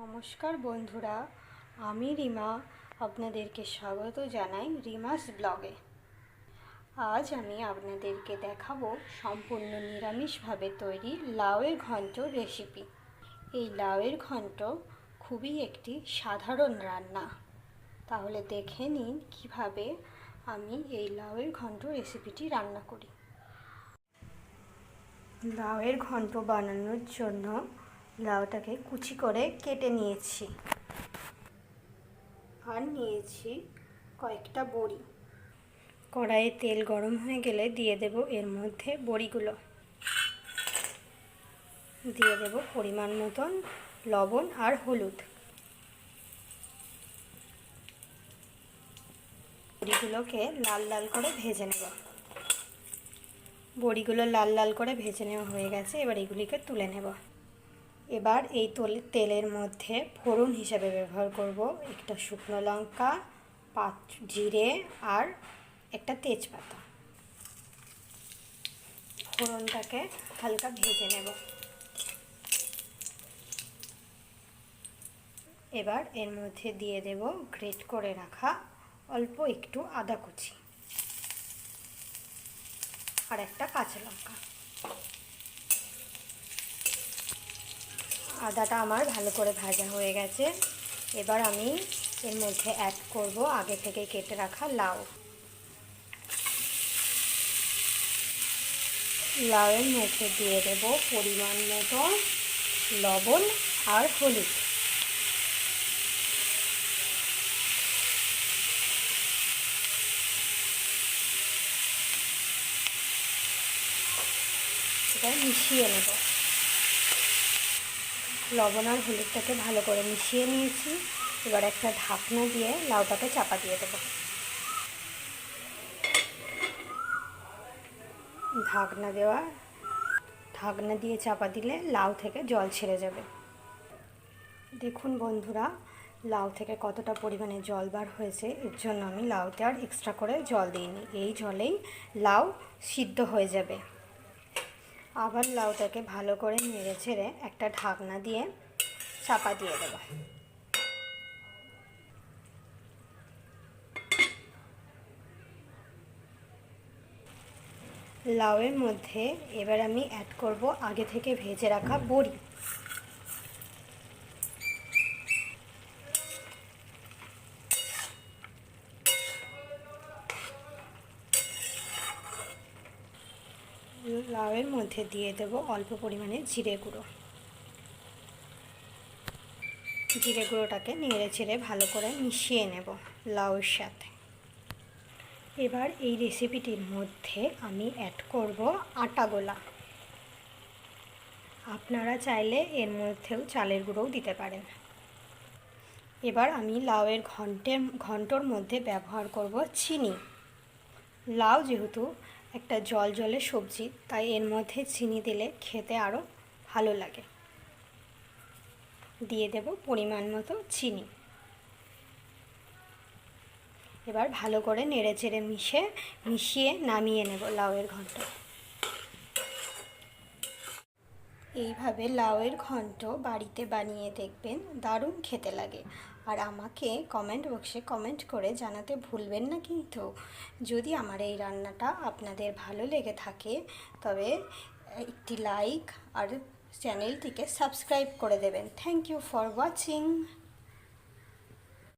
নমস্কার বন্ধুরা, আমি রিমা আপনাদেরকে স্বাগত জানাই রিমাস ব্লগে। আজ আমি আপনাদেরকে দেখাবো সম্পূর্ণ নিরামিষভাবে তৈরি লাউয়ের ঘন্ট রেসিপি। এই লাউয়ের ঘন্ট খুবই একটি সাধারণ রান্না। তাহলে দেখে নিন কিভাবে আমি এই লাউয়ের ঘন্ট রেসিপিটি রান্না করি। লাউয়ের ঘন্ট বানানোর জন্য লাউটাকে কুচি করে কেটে নিয়েছি আর নিয়েছি কয়েকটা বড়ি। কড়াইয়ে তেল গরম হয়ে গেলে দিয়ে দেব এর মধ্যে বড়িগুলো, দিয়ে দেব পরিমাণ মতন লবণ আর হলুদ। বড়িগুলোকে লাল লাল করে ভেজে নেব। বড়িগুলো লাল লাল করে ভেজে নেওয়া হয়ে গেছে, এবার এগুলিকে তুলে নেব। এবার এই তেলের মধ্যে ফোড়ন হিসাবে ব্যবহার করব একটা শুকনো লঙ্কা, 5 জিরে আর একটা তেজপাতা। ফোড়নটাকে হালকা ভেজে নেব। এবার এর মধ্যে দিয়ে দেব গ্রেট করে রাখা অল্প একটু আদা কুচি আর একটা কাঁচা লঙ্কা। আদাটা আমার ভালো করে ভাজা হয়ে গেছে। এবার আমি এর মধ্যে অ্যাড করব আগে থেকে কেটে রাখা লাউ। লাউয়ের মধ্যে দিয়ে দেব পরিমাণ মতো লবণ আর হলুদ। এটা মিশিয়ে নেব। লবণ আর হলুদটাকে ভালো করে মিশিয়ে নিয়েছি। এবার একটা ঢাকনা দিয়ে লাউটাকে চাপা দিয়ে দেব। ঢাকনা দিয়ে চাপা দিলে লাউ থেকে জল ছেড়ে যাবে। দেখুন বন্ধুরা, লাউ থেকে কতটা পরিমাণে জল বার হয়েছে। এর জন্য আমি লাউতে আর এক্সট্রা করে জল দিইনি, এই জলেই লাউ সিদ্ধ হয়ে যাবে। আবার লাউটাকে ভালো করে নেড়ে ছেড়ে একটা ঢাকনা দিয়ে চাপা দিয়ে দেব। লাউয়ের মধ্যে এবার আমি অ্যাড করব আগে থেকে ভেজে রাখা বড়ি। লাউয়ের মধ্যে দিয়ে দেব অল্প পরিমাণে জিরে গুঁড়ো। জিরে গুঁড়োটাকে নেড়ে চেড়ে ভালো করে মিশিয়ে নেব লাউয়ের সাথে। এবার এই রেসিপিটির মধ্যে আমি অ্যাড করব আটা গোলা। আপনারা চাইলে এর মধ্যেও চালের গুঁড়োও দিতে পারেন। এবার আমি লাউয়ের ঘন্টর মধ্যে ব্যবহার করব চিনি। লাউ যেহেতু একটা জল জলে সবজি, তাই এর মধ্যে চিনি দিলে খেতে আরও ভালো লাগে। দিয়ে দেব পরিমাণ মতো চিনি। এবার ভালো করে নেড়ে চেড়ে মিশিয়ে নামিয়ে নেব লাউয়ের ঘন্ট। এইভাবে লাউয়ের ঘন্ট বাড়িতে বানিয়ে দেখবেন, দারুণ খেতে লাগে। আর আমাকে কমেন্ট বক্সে কমেন্ট করে জানাতে ভুলবেন না কিন্তু। যদি আমার এই রান্নাটা আপনাদের ভালো লেগে থাকে তবে একটি লাইক আর চ্যানেলটিকে সাবস্ক্রাইব করে দেবেন। Thank you for watching.